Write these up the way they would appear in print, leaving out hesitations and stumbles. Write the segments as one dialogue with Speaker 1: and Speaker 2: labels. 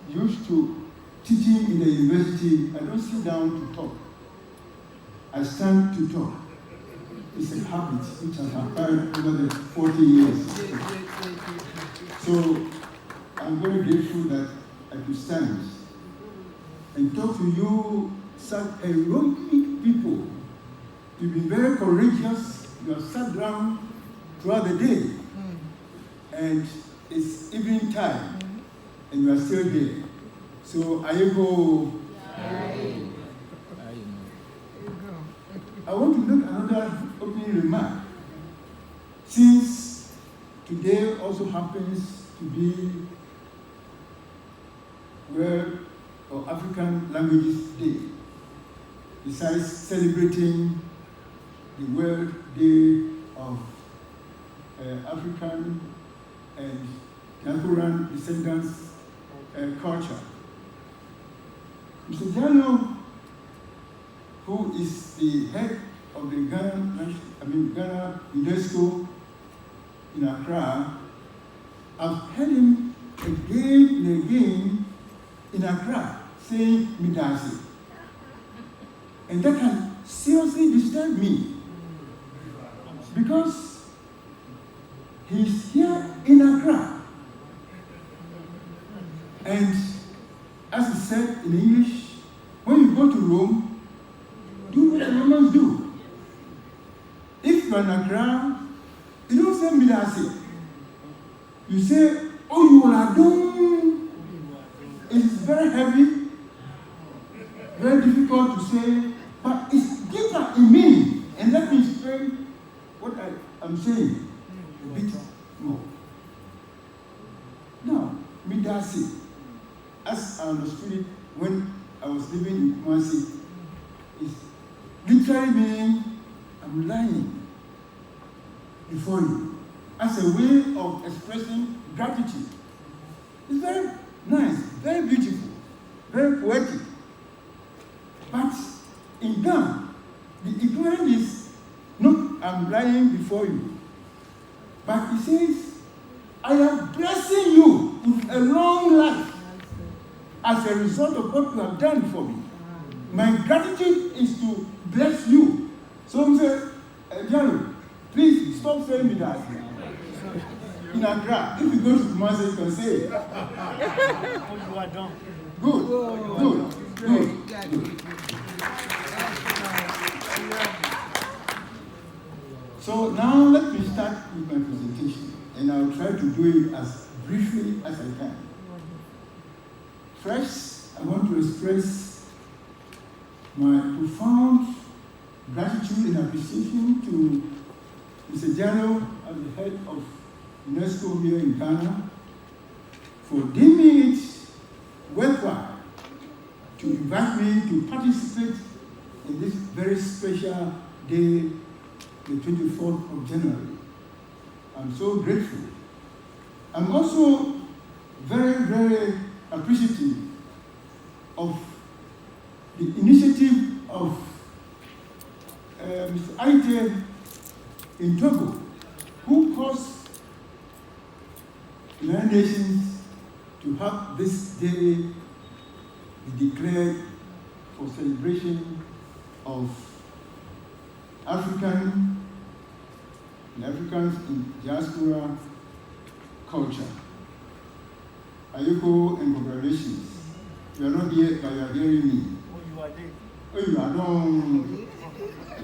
Speaker 1: used to teaching in the university, I don't sit down to talk. I stand to talk. It's a habit which I've acquired over the 40 years. So I'm very grateful that I could stand and talk to you, such heroic people. You've been very courageous. You have sat down throughout the day. And it's evening time. And you are still there. So Ayego. I want to make another opening remark. Since today also happens to be World or African Languages Day, besides celebrating the World Day of African and Diasporan descendants culture. Mr. Jalo, who is the head of the Ghana UNESCO in Accra, I've heard him again and again in Accra saying Midasi. And that can seriously disturb me because he's here in Accra. And as he said in English, when you go to Rome, do what the Romans do. If you're in Accra, you don't say Midasi. You say, oh, you are done. It's very heavy, very difficult to say, but it's deeper in meaning. And let me explain what I'm saying a bit more. Now, Midasi, as I understood it when I was living in Kumasi, is literally meaning I'm lying before you as a way of expressing gratitude. It's very nice, very beautiful, very poetic. But in Ghana, the equivalent is not I'm lying before you, but it says I am blessing you with a long life as a result of what you have done for me. My gratitude is to bless you. So I'm saying, Jalo, please stop saying me that. In Accra, if you go to Kumasi, you can say it. Good. So now let me start with my presentation, and I'll try to do it as briefly as I can. First, I want to express my profound gratitude and appreciation to Mr. Jalo, as the head of UNESCO here in Ghana, for deeming it worthwhile to invite me to participate in this very special day, the 24th of January. I'm so grateful. I'm also very, very appreciative of the initiative of Mr. Aite in Togo, who caused the United Nations to have this day be declared for celebration of African and Africans in diaspora culture. Ayeko and congratulations. You are not here, but you are hearing me.
Speaker 2: Oh, you are there.
Speaker 1: Oh, you are done.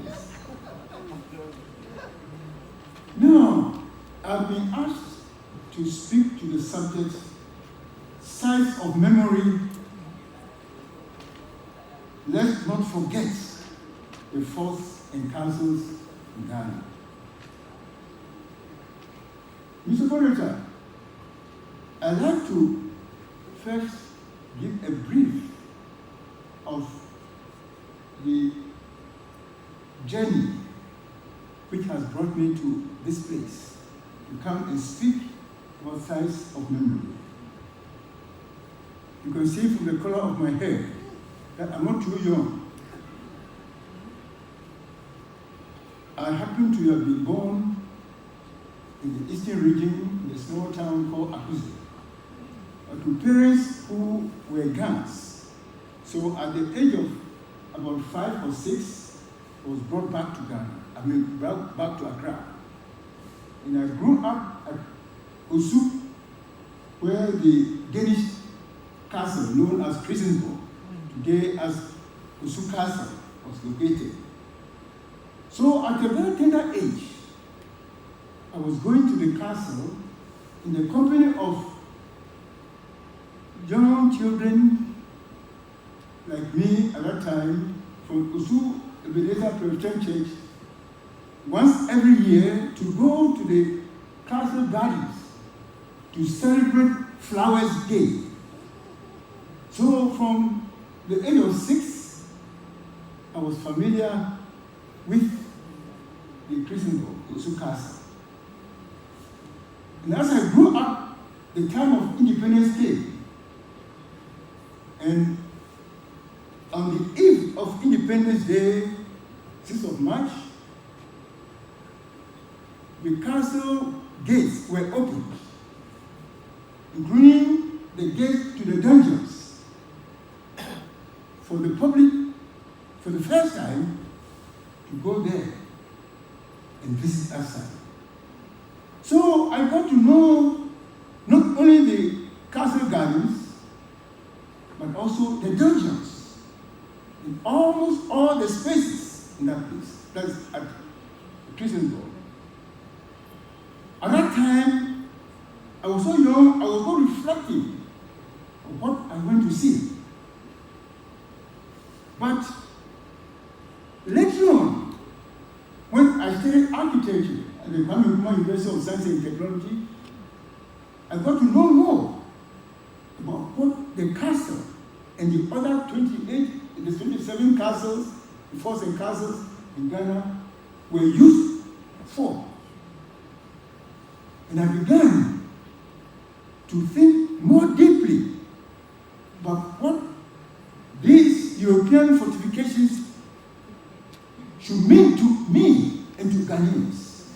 Speaker 1: Yes. Now, I've been asked to speak to the subject, sites of memory. Let's not forget the forts and castles in Ghana. Mr. Moderator, I'd like to first give a brief of the journey which has brought me to this place to come and speak about sites of memory. You can see from the color of my hair that I'm not too young. I happen to have been born in the eastern region, in a small town called Akuze. To parents who were guns. So at the age of about 5 or 6, I was brought back to Ghana. Brought back to Accra. And I grew up at Osu, where the Danish castle known as Christensborg, today as Osu Castle, was located. So at a very tender age, I was going to the castle in the company of young children like me at that time from Osu Ebenezer Presbyterian Church once every year to go to the castle gardens to celebrate Flowers Day. So from the age of 6, I was familiar with the Christensborg, Osu Castle. And as I grew up, the time of independence came. And on the eve of Independence Day, 6th of March, the castle gates were opened, including the gate to the dungeons, for the public, for the first time, to go there and visit outside. So I got to know not only the castle gardens, but also the dungeons, in almost all the spaces in that place. That's at Christensborg. At that time, I was so young, I was so reflective of what I went to see. But later on, when I studied architecture at the Kwame Nkrumah University of Science and Technology, I got to know more about what the castle and the other 28, the 27 castles, the forts and castles in Ghana were used for. And I began to think more deeply about what these European fortifications should mean to me and to Ghanaians.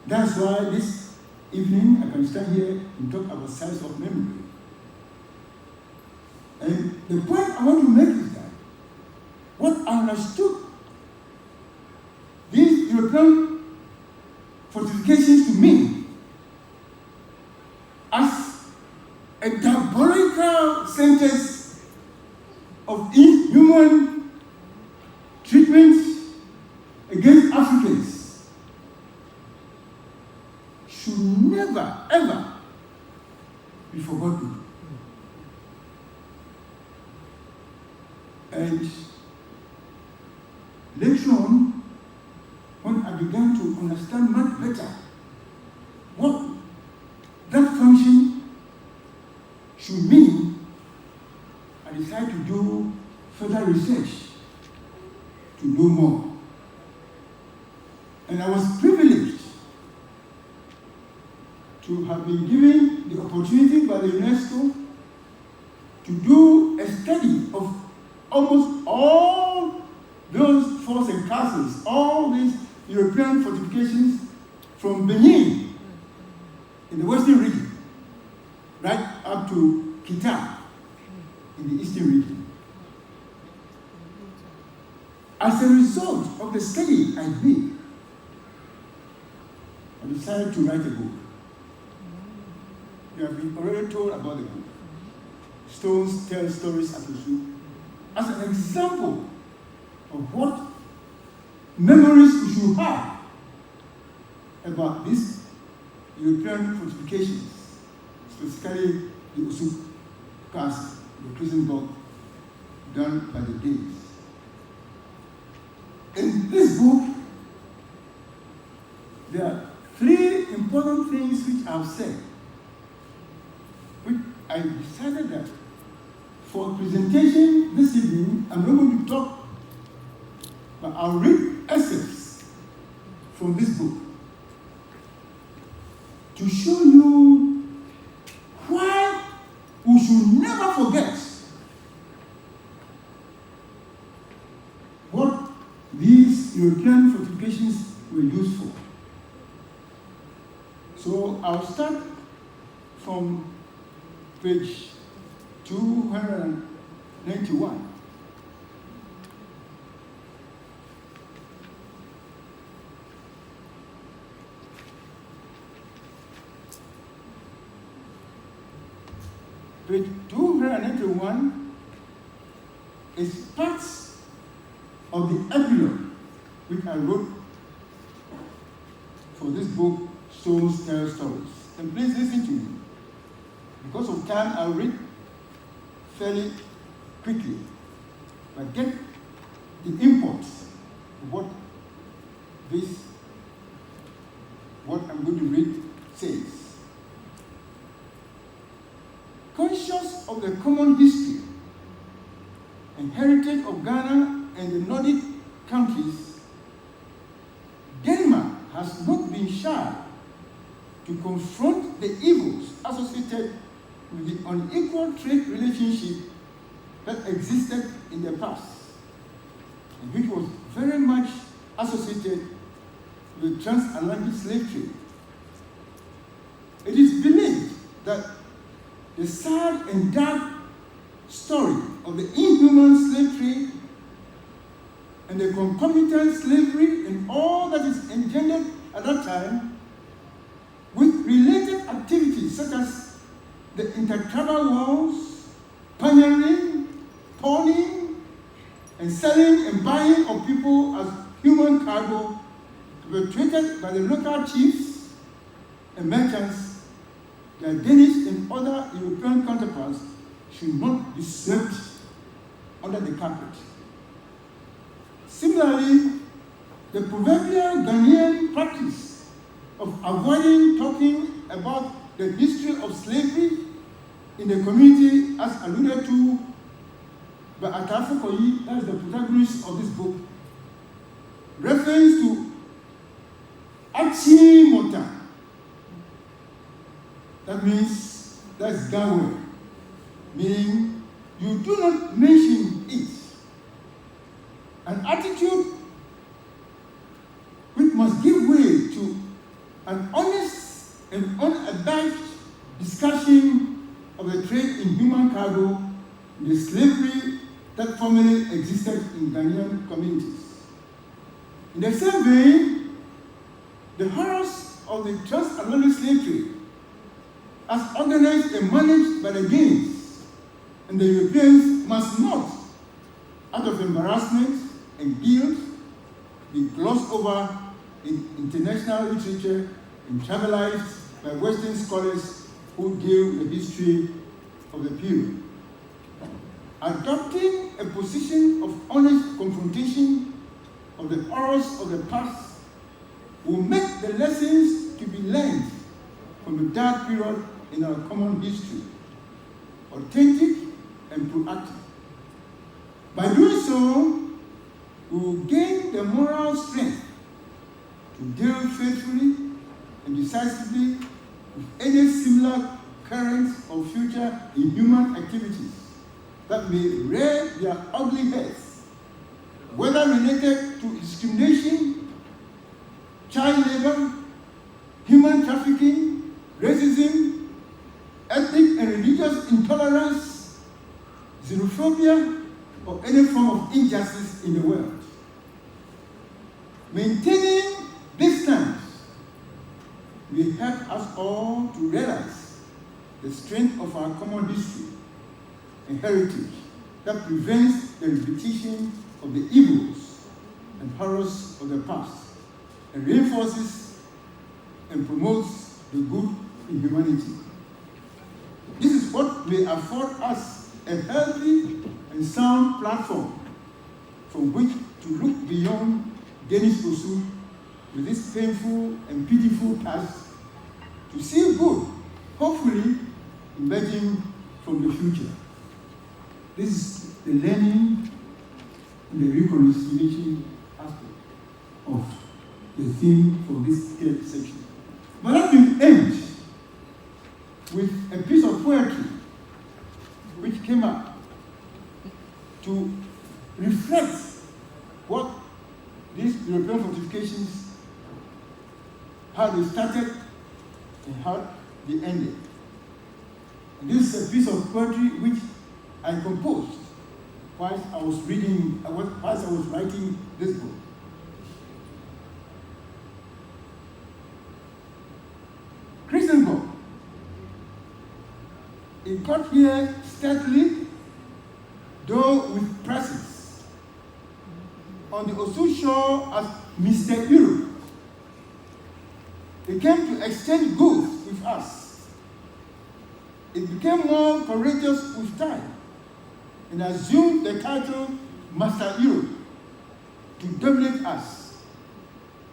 Speaker 1: That's why this evening I can stand here and talk about science of memory. And the point I want to make is that what I understood these European fortifications to me as a diabolical sentence of inhuman treatment against Africans should never, ever be forgotten. And later on, when I began to understand much better what that function should mean, I decided to do further research to know more. And I was privileged to have been given the opportunity by the UNESCO to do a study of almost all those forts and castles, all these European fortifications from Benin in the western region, right up to Kita in the eastern region. As a result of the study I did, I decided to write a book. You have been already told about the book. Stones Tell Stories at Osu, as an example of what memories we should have about these European fortifications, specifically the Osu Castle, the Christensborg, done by the Danes. In this book, there are 3 important things which I've said, which I decided that for presentation this evening, I'm not going to talk, but I'll read excerpts from this book to show you why we should never forget what these European fortifications were used for. So I'll start from page 291. Page 291 is parts of the epilogue which I wrote for this book, Stones Tell Stories. And please listen to me. Because of time, I'll read fairly quickly, but get the import of what I'm going to read says. Conscious of the common history and heritage of Ghana and the Nordic countries, Denmark has not been shy to confront the evils associated with the unequal trade relationship that existed in the past, and which was very much associated with transatlantic slave trade. It is believed that the sad and dark story of the inhuman slave trade and the concomitant slavery and all that is engendered at that time, with related activities such as the intertribal wars, pioneering, pawning, and selling and buying of people as human cargo, perpetrated by the local chiefs and merchants, their Danish and other European counterparts should not be swept under the carpet. Similarly, the proverbial Ghanaian practice of avoiding talking about the history of slavery in the community, as alluded to by Atafo Koyi, that is the protagonist of this book, reference to Achi Mota. That means that's Gawe, meaning you do not mention it. An attitude which must give way to an honest and unabashed discussion of the trade in human cargo, the slavery that formerly existed in Ghanaian communities. In the same vein, the horrors of the transatlantic slave trade, as organized and managed by the Danes and the Europeans, must not, out of embarrassment and guilt, be glossed over in international literature and trivialized by Western scholars who deal with the history of the period. Adopting a position of honest confrontation of the horrors of the past will make the lessons to be learned from the dark period in our common history authentic and proactive. By doing so, we will gain the moral strength to deal faithfully and decisively with any similar current or future inhuman activities that may rear their ugly heads, whether related to discrimination, child labor, human trafficking, racism, ethnic and religious intolerance, xenophobia, or any form of injustice in the world. Maintaining this stance will help us all to realize the strength of our common history and heritage that prevents the repetition of the evils and horrors of the past and reinforces and promotes the good in humanity. This is what may afford us a healthy and sound platform from which to look beyond Danish pursuit with this painful and pitiful task to see good, hopefully, emerging from the future. This is the learning and the reconciliation aspect of the theme for this third section. But let me end with a piece of poetry which came up to reflect what these European fortifications, how they started and how they ended. This is a piece of poetry which I composed whilst I was writing this book. Christendom. It got here steadily, though with presence. On the Osu shore as Mr. Europe. They came to exchange goods with us. It became more courageous with time and assumed the title Master Europe to dominate us.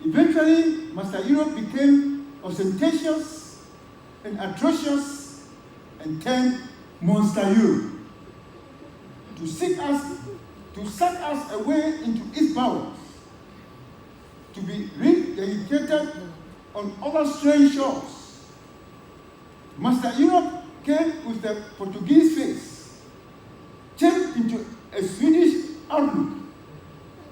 Speaker 1: Eventually, Master Europe became ostentatious and atrocious and turned Monster Europe to suck us away into its bowels, to be re-dedicated on other strange shores. Master Europe came with the Portuguese face, changed into a Swedish outlook,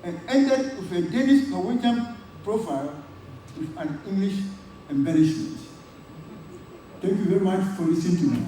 Speaker 1: and ended with a Danish Norwegian profile with an English embellishment. Thank you very much for listening to me.